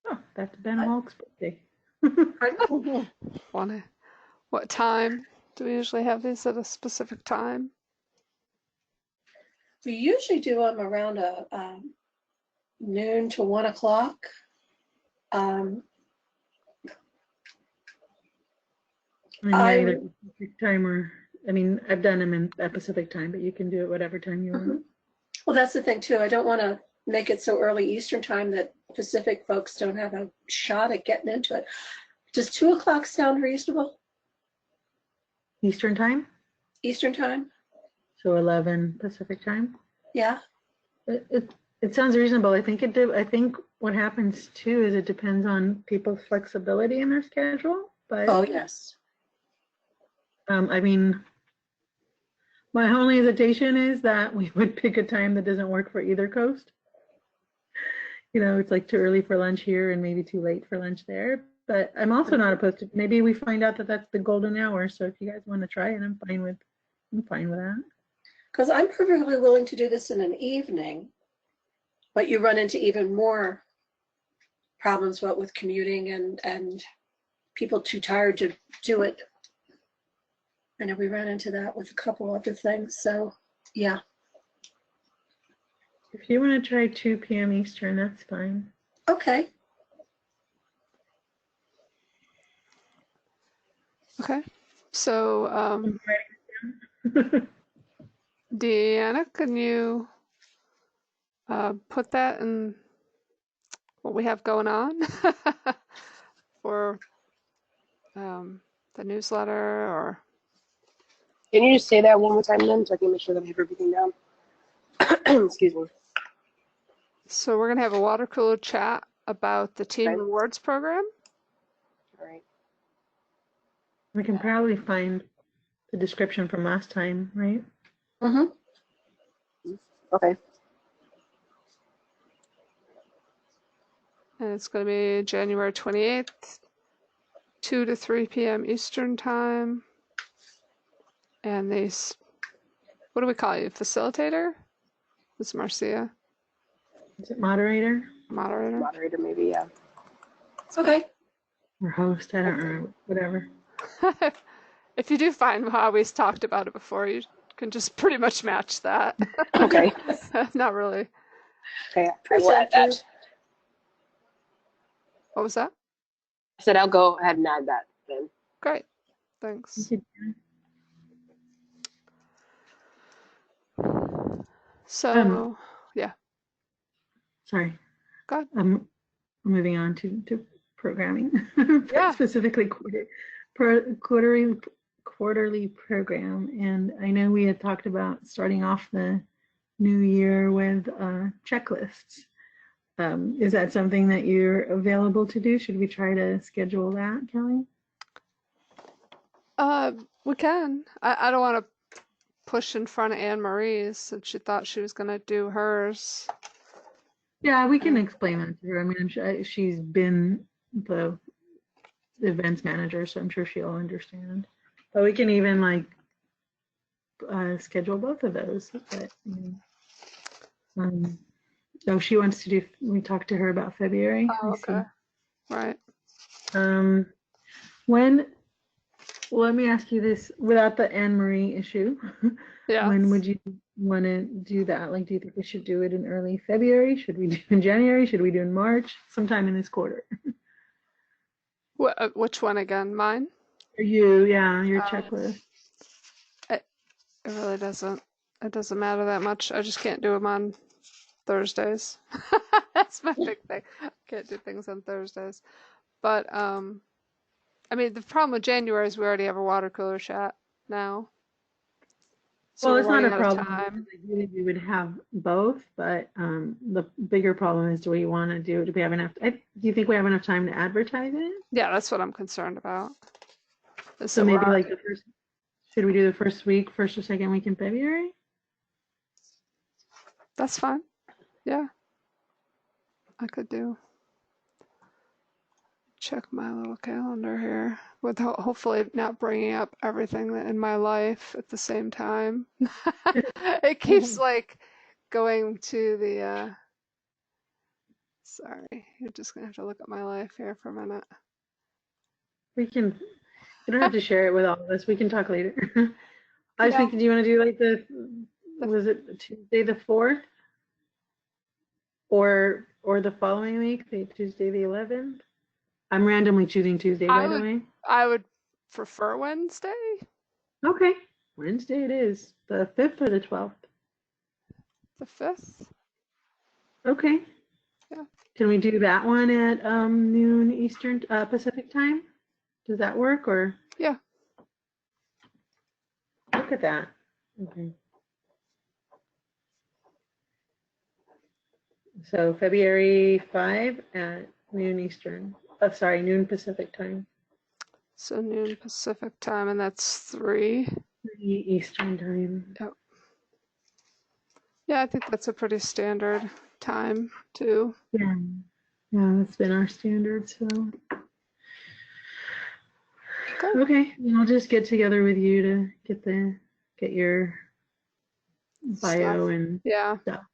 B: Oh, that's Ben Walk's birthday.
A: What time? Do we usually have these at a specific time?
E: We usually do them around noon to 1 o'clock.
B: Either Pacific time or, I mean, I've done them at Pacific time, but you can do it whatever time you want.
E: Well, that's the thing too. I don't want to make it so early Eastern time that Pacific folks don't have a shot at getting into it. Does 2 o'clock sound reasonable?
B: Eastern time?
E: Eastern time?
B: So 11 Pacific time?
E: Yeah.
B: It sounds reasonable. I think what happens too is it depends on people's flexibility in their schedule. But
E: Oh, yes.
B: I mean, My only hesitation is that we would pick a time that doesn't work for either coast. You know, it's like too early for lunch here and maybe too late for lunch there. But I'm also not opposed to, maybe we find out that that's the golden hour. So if you guys want to try it, I'm fine with that.
E: Because I'm perfectly willing to do this in an evening, but you run into even more problems, what with commuting and people too tired to do it. I know we ran into that with a couple other things. So yeah.
B: If you want to try 2 p.m. Eastern, that's fine.
E: Okay.
A: Okay. So, Deanna, can you put that in what we have going on for the newsletter? Or
G: Can you just say that one more time then so I can make sure that I have everything down? Excuse me.
A: so we're gonna have a water cooler chat about the team
G: Right.
A: rewards program.
G: All right.
B: We can probably find the description from last time, right?
E: Mm-hmm.
G: Okay.
A: And it's going to be January 28th, 2 to 3 p.m. Eastern time. And these, what do we call you? Facilitator? It's Marcia,
B: Is it moderator
A: moderator.
G: Moderator, maybe, yeah.
E: Okay.
B: or host? I don't remember. Whatever.
A: If you do find how we talked about it before, you can just pretty much match that.
G: Okay.
A: Not really.
G: Okay. I will add that.
A: What was that?
G: I said I'll go ahead and add that then.
A: Great. Thanks.
B: Thank you.
A: So, yeah.
B: Sorry.
A: Go ahead.
B: I'm moving on to programming.
A: Yeah.
B: Specifically quarterly program. And I know we had talked about starting off the new year with checklists. Is that something that you're available to do? Should we try to schedule that, Kelly?
A: We can. I don't want to push in front of Anne Marie's since she thought she was going to do hers.
B: Yeah, we can explain that to her. I mean, I'm sure she's been the events manager, so I'm sure she'll understand. But we can even like schedule both of those. But, so she wants to do. We talked to her about February.
A: Oh, okay. Right.
B: When? Let me ask you this: without the Anne Marie issue,
A: Yeah.
B: when would you want to do that? Like, do you think we should do it in early February? Should we do it in January? Should we do it in March? Sometime in this quarter.
A: Which one again? Mine?
B: Your checklist.
A: It really doesn't. It doesn't matter that much. I just can't do them on Thursdays. That's my big thing. I can't do things on Thursdays. But I mean, the problem with January is we already have a water cooler chat now. So
B: Well,
A: we're
B: it's not a
A: running out of
B: problem.
A: time.
B: Ideally, we would have both, but the bigger problem is, do we want to do we have enough? Do you think we have enough time to advertise it?
A: Yeah, that's what I'm concerned about.
B: So maybe like should we do the first or second week in February?
A: That's fine. Yeah. I could do. Check my little calendar here with hopefully not bringing up everything that in my life at the same time. It keeps like going to the sorry, you're just gonna have to look at my life here for a minute.
B: You don't have to share it with all of us. We can talk later. I was thinking, do you want to do like was it Tuesday the 4th? Or the following week, Tuesday the 11th? I'm randomly choosing Tuesday, by the way.
A: I would prefer Wednesday.
B: Okay, Wednesday it is. The 5th or the 12th?
A: The 5th.
B: Okay.
A: Yeah.
B: Can we do that one at noon Eastern Pacific time? Does that work or?
A: Yeah.
B: Look at that. Okay. So February 5 at noon Eastern. Noon Pacific time.
A: So noon Pacific time, and that's 3.
B: Eastern time.
A: Yeah, I think that's a pretty standard time too.
B: Yeah. Yeah, that's been our standard, so. Okay, I'll just get together with you to get your bio and
A: Yeah.
B: stuff.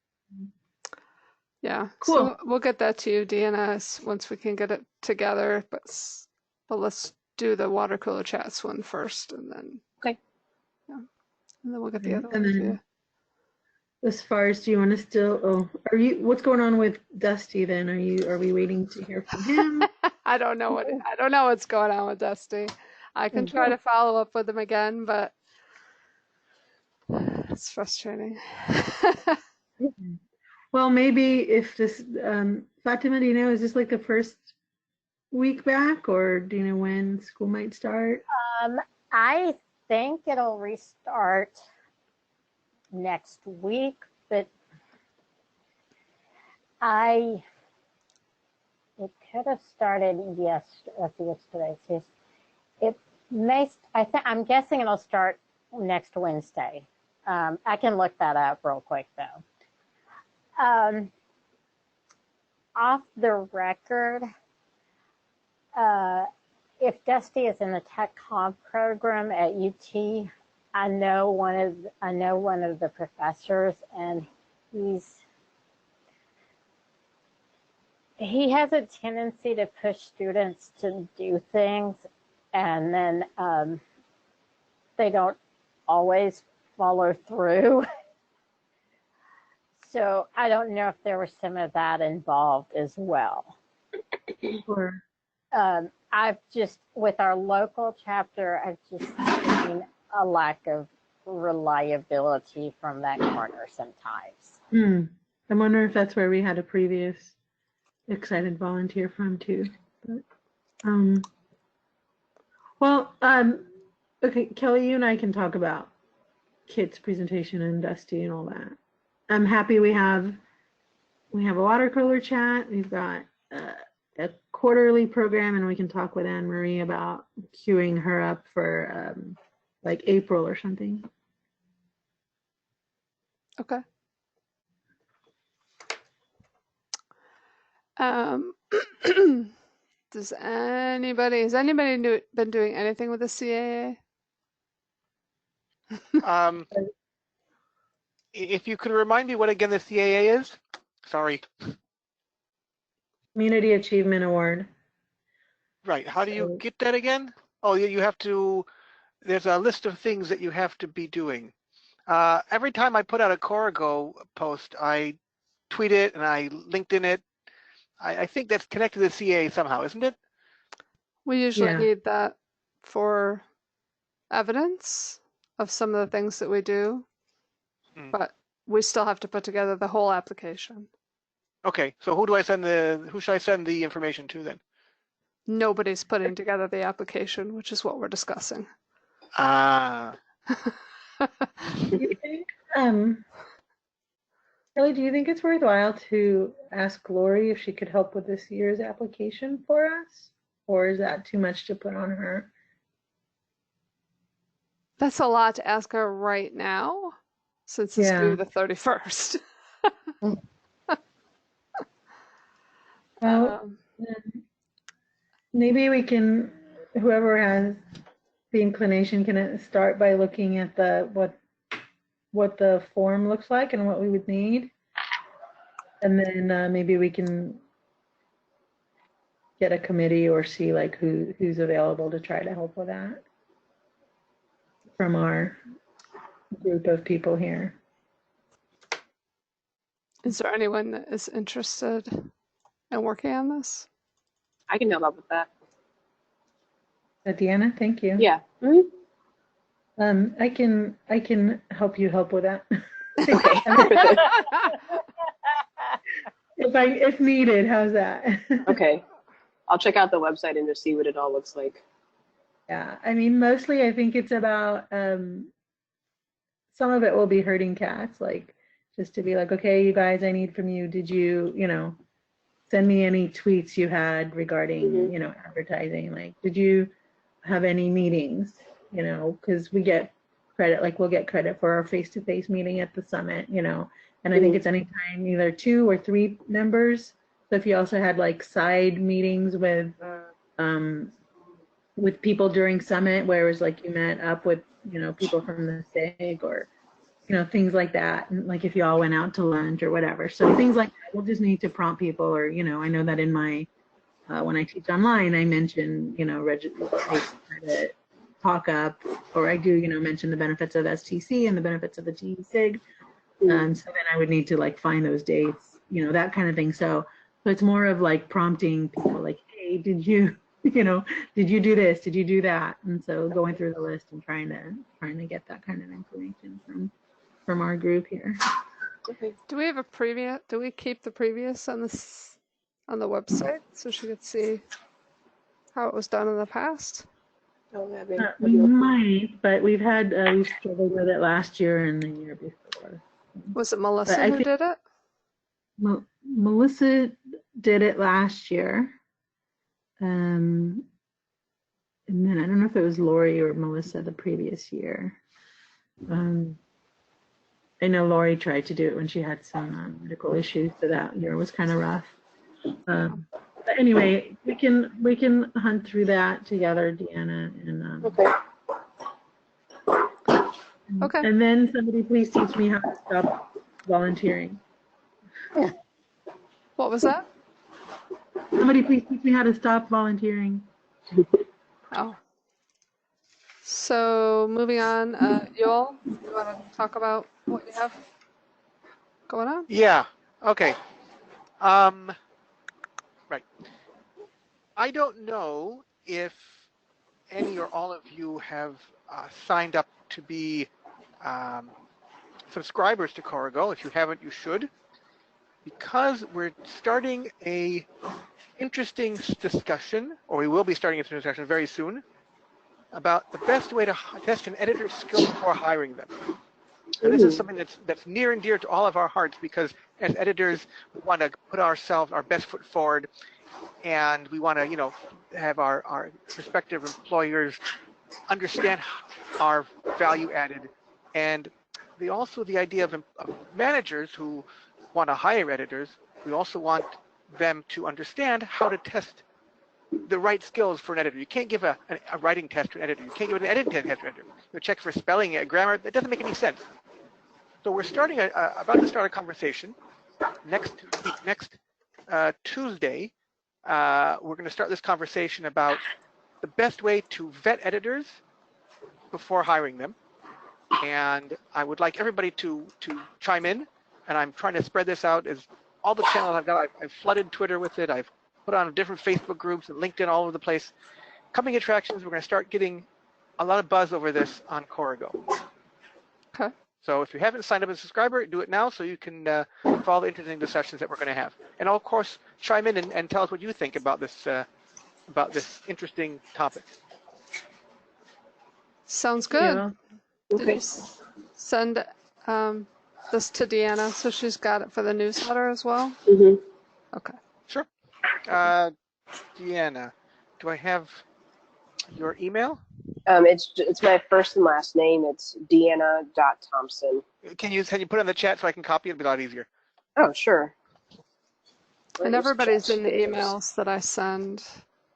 A: Yeah.
B: Cool.
A: So we'll get that to you, DNS, once we can get it together. But let's do the water cooler chats one first, and then
G: Okay.
A: Yeah, and then we'll get the other
B: And
A: one to
B: then
A: you.
B: as far as, do you want to still? What's going on with Dusty then? Are we waiting to hear from him?
A: I don't know what's going on with Dusty. I can try to follow up with him again, but it's frustrating.
B: Well, maybe if this, Fatima, do you know, is this like the first week back, or do you know when school might start?
C: I think it'll restart next week, but it could have started let's see what's today. It may, I'm guessing it'll start next Wednesday. I can look that up real quick though. Off the record, if Dusty is in the Tech Comp program at UT, I know one of the professors, and he has a tendency to push students to do things, and then they don't always follow through. So I don't know if there was some of that involved as well.
B: Or
C: I've just, with our local chapter, I've just seen a lack of reliability from that corner sometimes.
B: I wonder if that's where we had a previous excited volunteer from too. But, okay, Kelly, you and I can talk about Kit's presentation and Dusty and all that. I'm happy we have a water cooler chat. We've got a quarterly program, and we can talk with Anne Marie about queuing her up for like April or something.
A: Okay. Has anybody been doing anything with the CAA?
H: If you could remind me what again the CAA is? Sorry.
B: Community Achievement Award.
H: Right. How do you get that again? Oh, you have to. There's a list of things that you have to be doing. Every time I put out a Corrigo post, I tweet it and I LinkedIn it. I think that's connected to the CAA somehow, isn't it?
A: We usually need that for evidence of some of the things that we do, but we still have to put together the whole application.
H: Okay, so who should I send the information to then?
A: Nobody's putting together the application, which is what we're discussing.
B: Do you think, Kelly, do you think it's worthwhile to ask Lori if she could help with this year's application for us? Or is that too much to put on her?
A: That's a lot to ask her right now, since it's due the 31st.
B: Well, maybe we can, whoever has the inclination can start by looking at what the form looks like and what we would need. And then maybe we can get a committee or see like who's available to try to help with that from our group of people here.
A: Is there anyone that is interested in working on this?
G: I can help out with that.
B: Deanna, thank you.
G: Yeah.
B: I can help you help with that.
G: Okay.
B: if needed, how's that?
G: Okay. I'll check out the website and just see what it all looks like.
B: Yeah, I mean, mostly I think it's about some of it will be herding cats, like just to be like, okay, you guys, I need from you, did you, send me any tweets you had regarding, advertising, like, did you have any meetings, because we get credit, like we'll get credit for our face-to-face meeting at the summit, you know, and I think it's anytime either 2 or 3 members. So if you also had like side meetings with people during summit, where it was like you met up with, you know, people from the SIG or, you know, things like that. And like if you all went out to lunch or whatever. So things like that, we'll just need to prompt people, or, you know, I know that in my, when I teach online, I mention, you know, credit, talk up, or I do, you know, mention the benefits of STC and the benefits of the TE-SIG. So then I would need to like find those dates, you know, that kind of thing. So it's more of like prompting people like, hey, did you, you know, did you do this? Did you do that? And so going through the list and trying to get that kind of information from our group here.
G: Okay.
A: Do we have a previous? Do we keep the previous on the website so she could see how it was done in the past?
B: We might, but we've struggled with it last year and the year before.
A: Was it Melissa who did it?
B: Melissa did it last year. And then I don't know if it was Lori or Melissa the previous year. I know Lori tried to do it when she had some medical issues, so that year was kind of rough. But anyway, we can hunt through that together, Deanna. And
A: Okay.
B: And then somebody please teach me how to stop volunteering.
A: What was that?
B: Somebody please teach me how to stop volunteering.
A: Oh. So moving on, Yoel, you want to talk about what you have going on?
H: Yeah. Okay. Right. I don't know if any or all of you have signed up to be subscribers to Corrigo. If you haven't, you should, because we're starting a interesting discussion, or we will be starting a discussion very soon, about the best way to test an editor's skill before hiring them. And this is something that's near and dear to all of our hearts, because as editors, we want to put our best foot forward, and we want to, you know, have our prospective employers understand our value added. And the idea of managers who want to hire editors, we also want them to understand how to test the right skills for an editor. You can't give a writing test to an editor. You can't give an editing test to an editor. You check for spelling, grammar. That doesn't make any sense. So we're about to start a conversation next Tuesday. We're going to start this conversation about the best way to vet editors before hiring them. And I would like everybody to chime in. And I'm trying to spread this out as all the channels I've got. I've flooded Twitter with it. I've put on different Facebook groups and LinkedIn all over the place. Coming attractions, we're going to start getting a lot of buzz over this on Corrigo.
A: Okay.
H: So if you haven't signed up as a subscriber, do it now so you can follow the interesting discussions that we're going to have. And of course, chime in and tell us what you think about this interesting topic.
A: Sounds good.
B: Yeah.
A: Did you send this to Deanna so she's got it for the newsletter as well?
G: Mm-hmm.
A: Okay.
H: Sure. Deanna, do I have your email?
G: It's my first and last name. It's Deanna.Thompson.
H: Can you put it in the chat so I can copy it? It'd be a lot easier.
G: Oh, sure.
A: And everybody's in the emails that I send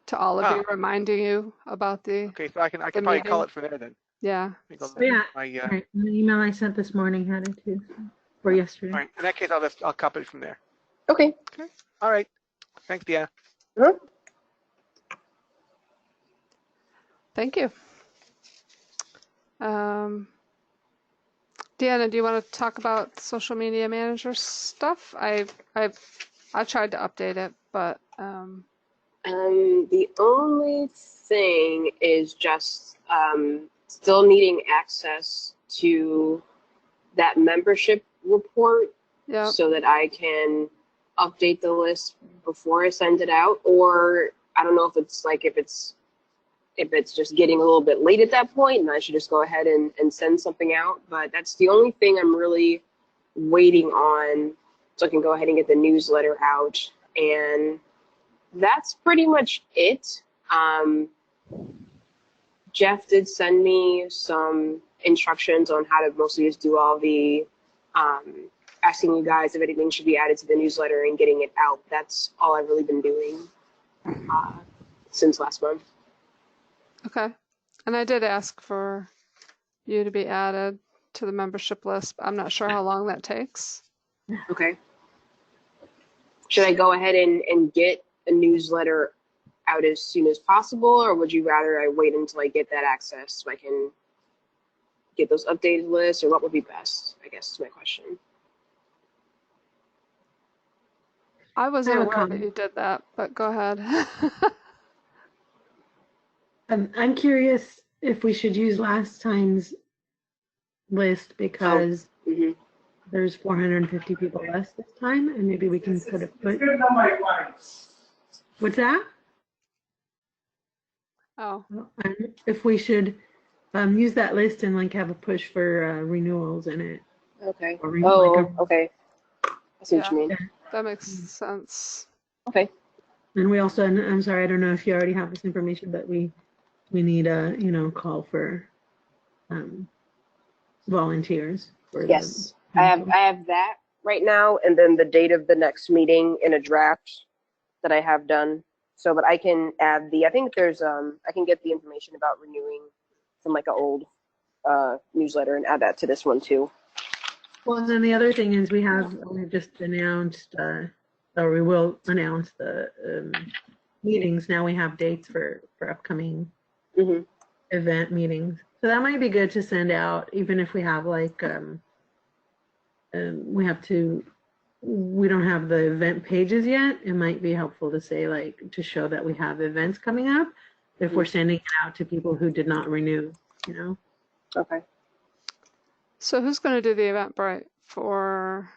A: to all of you, reminding you about the.
H: Okay, so I can probably call it from there then.
A: Yeah.
B: Yeah. Right. The email I sent this morning had it too, or yesterday.
H: All right. In that case, I'll copy it from there.
G: Okay.
H: All right. Thanks, Deanna.
G: Huh?
A: Thank you. Deanna, do you want to talk about social media manager stuff? I tried to update it, but
G: the only thing is just still needing access to that membership report, so that I can update the list before I send it out. Or I don't know if it's just getting a little bit late at that point and I should just go ahead and send something out. But that's the only thing I'm really waiting on, so I can go ahead and get the newsletter out. And that's pretty much it. Jeff did send me some instructions on how to mostly just do all the asking you guys if anything should be added to the newsletter and getting it out. That's all I've really been doing since last month.
A: Okay. And I did ask for you to be added to the membership list. I'm not sure how long that takes.
G: Okay. Should I go ahead and get a newsletter out as soon as possible, or would you rather I wait until I get that access so I can get those updated lists, or what would be best, I guess is my question.
A: I wasn't aware that you did that, but go ahead.
B: I'm curious if we should use last time's list because there's 450 people less this time, and maybe we can put. What's that?
A: Oh.
B: If we should use that list and like have a push for renewals in it.
G: Okay.
B: Like
G: okay. I see what you mean.
A: That makes sense.
G: Okay.
B: And we also, I'm sorry, I don't know if you already have this information, but we need a call for volunteers.
G: Yes, I have that right now, and then the date of the next meeting in a draft that I have done. So, but I can add I think there's I can get the information about renewing from like an old newsletter and add that to this one too.
B: Well, and then the other thing is we've just announced, or we will announce the meetings. Now we have dates for upcoming event meetings. So that might be good to send out, even if we have like, we don't have the event pages yet. It might be helpful to say like, to show that we have events coming up if we're sending it out to people who did not renew,
G: Okay.
A: So who's going to do the Eventbrite for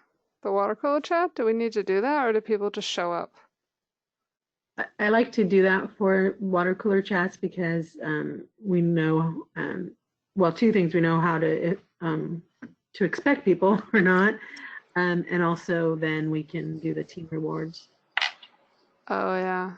A: the water cooler chat? Do we need to do that, or do people just show up?
B: I like to do that for water cooler chats because we know, well, two things: we know how to expect people or not, and also then we can do the team rewards.
A: Oh yeah.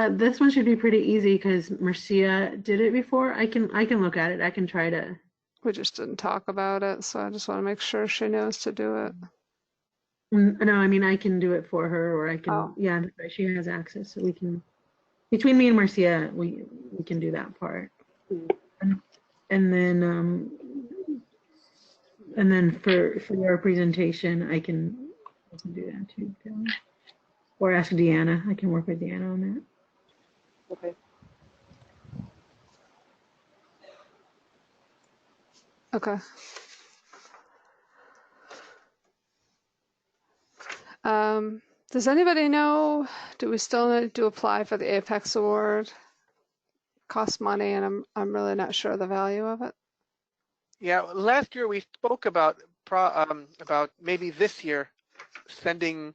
B: This one should be pretty easy because Marcia did it before. I can look at it. I can try to.
A: We just didn't talk about it, so I just want to make sure she knows to do it.
B: No, I mean, I can do it for her, or I can, yeah, she has access, so we can, between me and Marcia, we can do that part. And then for your presentation, I can do that too, or ask Deanna. I can work with Deanna on that.
G: Okay.
A: Okay. Does anybody know, do we still need to apply for the Apex Award? Costs money, and I'm really not sure the value of it.
H: Yeah, last year we spoke about maybe this year sending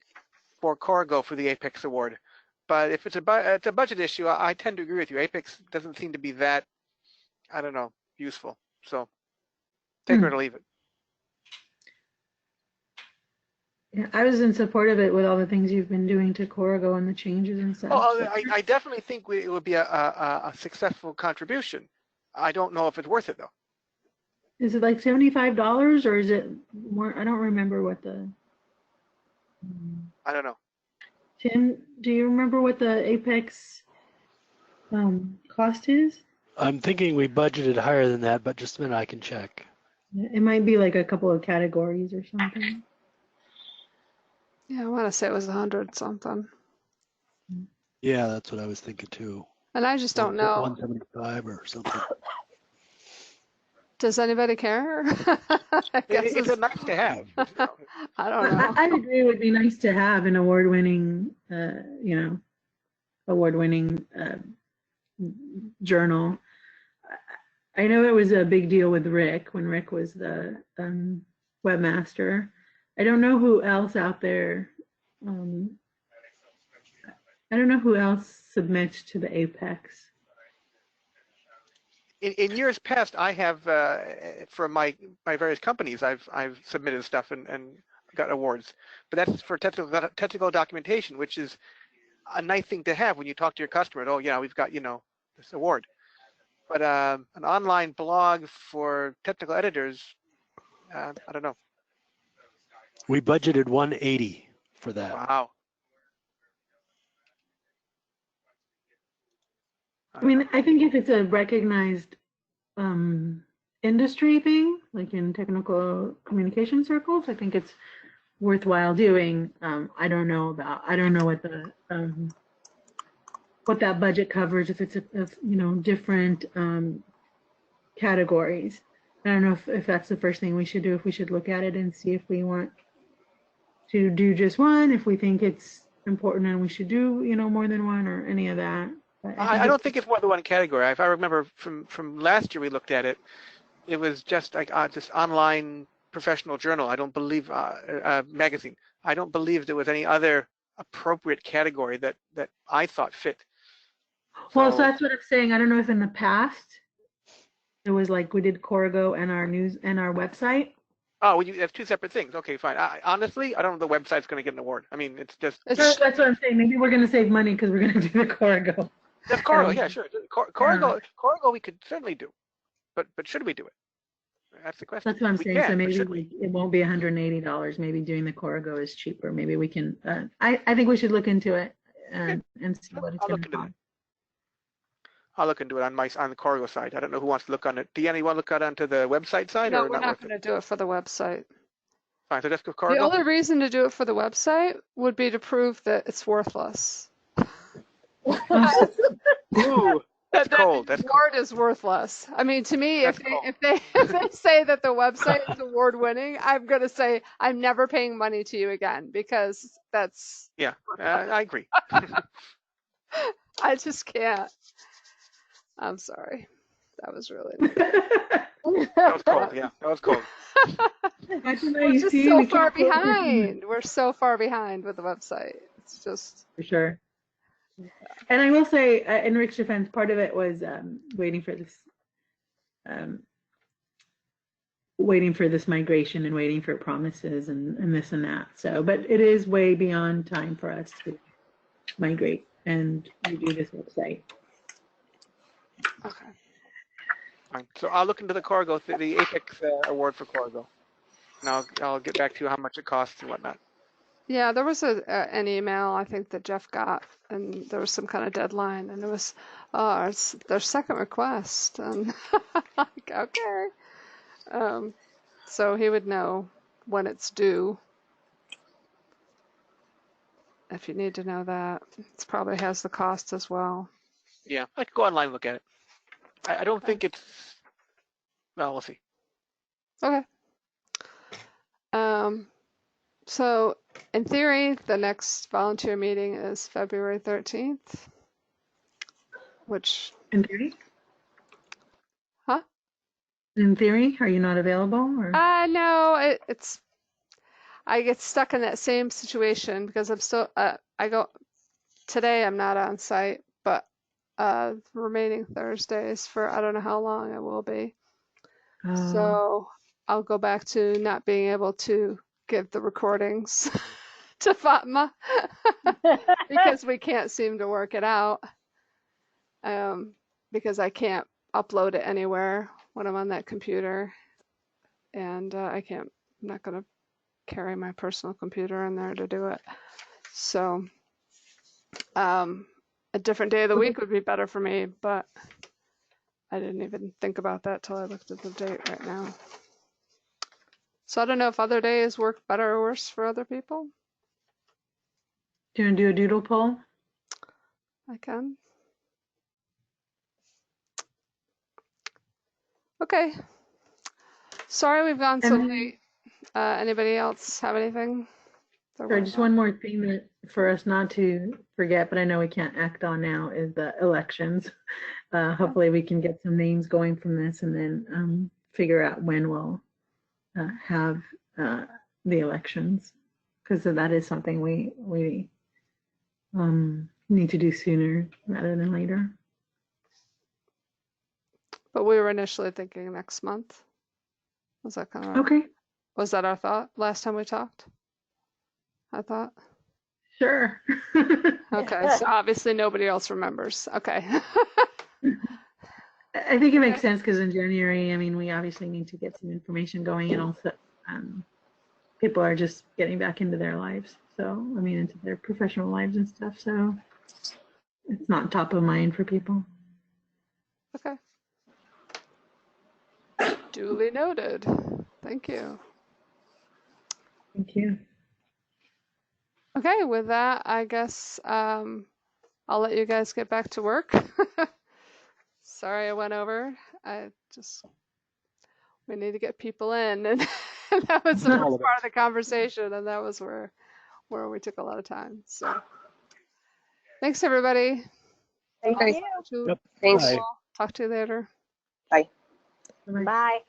H: for Corrigo for the Apex Award. But if it's a budget issue, I tend to agree with you. Apex doesn't seem to be that, I don't know, useful. So take her to leave it.
B: Yeah, I was in support of it with all the things you've been doing to Corrigo and the changes and stuff.
H: Oh, I definitely think it would be a successful contribution. I don't know if it's worth it though.
B: Is it like $75 or is it more? I don't remember what the.
H: I don't know.
B: Tim, do you remember what the Apex cost is?
F: I'm thinking we budgeted higher than that, but just a minute, I can check.
B: It might be like a couple of categories or something.
A: Yeah, I want to say it was 100 something.
F: Yeah, that's what I was thinking too.
A: And I just don't know.
F: 175 or something.
A: Does anybody care?
H: It's a nice to have.
A: I don't know.
B: I agree. It would be nice to have an award-winning, journal. I know it was a big deal with Rick when Rick was the webmaster. I don't know who else out there. I don't know who else submits to the Apex.
H: In years past, I have for my various companies, I've submitted stuff and got awards, but that's for technical documentation, which is a nice thing to have when you talk to your customers. Oh yeah, we've got this award. but an online blog for technical editors, I don't know.
F: We budgeted 180 for that.
H: Wow.
B: I mean, I think if it's a recognized industry thing, like in technical communication circles, I think it's worthwhile doing. I don't know what that budget covers, if it's different categories. I don't know if that's the first thing we should do, if we should look at it and see if we want to do just one, if we think it's important and we should do, more than one, or any of that.
H: I don't think it's more than one category. If I remember from last year we looked at it, it was just like just online professional journal. I don't believe magazine. I don't believe there was any other appropriate category that I thought fit.
B: Well, so that's what I'm saying. I don't know if in the past it was like we did Corrigo and our news and our website.
H: Oh, that's two separate things. Okay, fine. Honestly, I don't know if the website's going to get an award. I mean, it's just.
B: That's what I'm saying. Maybe we're going to save money because we're going to do the Corrigo.
H: That's Corrigo, yeah, sure. Corrigo we could certainly do, but should we do it? That's the question.
B: That's what I'm saying.
H: Can,
B: so maybe it won't be $180. Maybe doing the Corrigo is cheaper. Maybe we can. I think we should look into it and see what it's going to cost.
H: I'll look into it on the Corrigo side. I don't know who wants to look on it. Deanna, you want to look onto the website side?
A: No,
H: or
A: we're not going to do it for the website.
H: Fine, so just go Corrigo.
A: The only reason to do it for the website would be to prove that it's worthless.
H: Ooh, that's cold.
A: The award is worthless. I mean, to me, if they say that the website is award winning, I'm going to say I'm never paying money to you again, because that's.
H: Yeah, I agree.
A: I just can't. I'm sorry. That was really.
H: That was cold. Yeah, that was cold.
A: We're just so far behind. We're so far behind with the website. It's just.
B: For sure. And I will say, in Rick's defense, part of it was waiting for this migration and waiting for promises and this and that. So, but it is way beyond time for us to migrate and redo this website.
A: Okay.
H: Fine. So I'll look into the Corrigo, the Apex award for Corrigo. And I'll get back to you how much it costs and whatnot.
A: Yeah, there was an email I think that Jeff got, and there was some kind of deadline, and it was it's their second request, and like, okay. So he would know when it's due. If you need to know that, it probably has the cost as well.
H: Yeah, I could go online and look at it. I don't think it's. Well, we'll see.
A: Okay. So in theory, the next volunteer meeting is February 13th, which.
B: In theory?
A: Huh?
B: In theory, are you not available? Or?
A: No, it's. I get stuck in that same situation because I'm still. Today I'm not on site, but remaining Thursdays for I don't know how long I will be. So I'll go back to not being able to give the recordings to Fatma because we can't seem to work it out. Because I can't upload it anywhere when I'm on that computer, and I'm not going to carry my personal computer in there to do it. So a different day of the week would be better for me, but I didn't even think about that till I looked at the date right now. So I don't know if other days work better or worse for other people.
B: Do you want to do a doodle poll?
A: I can. Okay. Sorry we've gone so late. Anybody else have anything?
B: Sure, just one more thing that for us not to forget, but I know we can't act on now, is the elections. Hopefully we can get some names going from this and then figure out when we'll have the elections, because that is something we need to do sooner rather than later.
A: But we were initially thinking next month. Was that kind of
B: okay?
A: Was that our thought last time we talked? I thought.
B: Sure.
A: Okay, so obviously nobody else remembers. Okay.
B: I think it makes sense because in January, I mean, we obviously need to get some information going, and also people are just getting back into their lives. So, I mean, into their professional lives and stuff. So it's not top of mind for people.
A: Okay. Duly noted. Thank you.
B: Thank you.
A: Okay, with that, I guess I'll let you guys get back to work. Sorry I went over. We need to get people in, and that was the first part of the conversation, and that was where we took a lot of time. So thanks, everybody.
C: Thank you.
G: Thanks.
A: Talk to you later.
G: Bye.
C: Bye.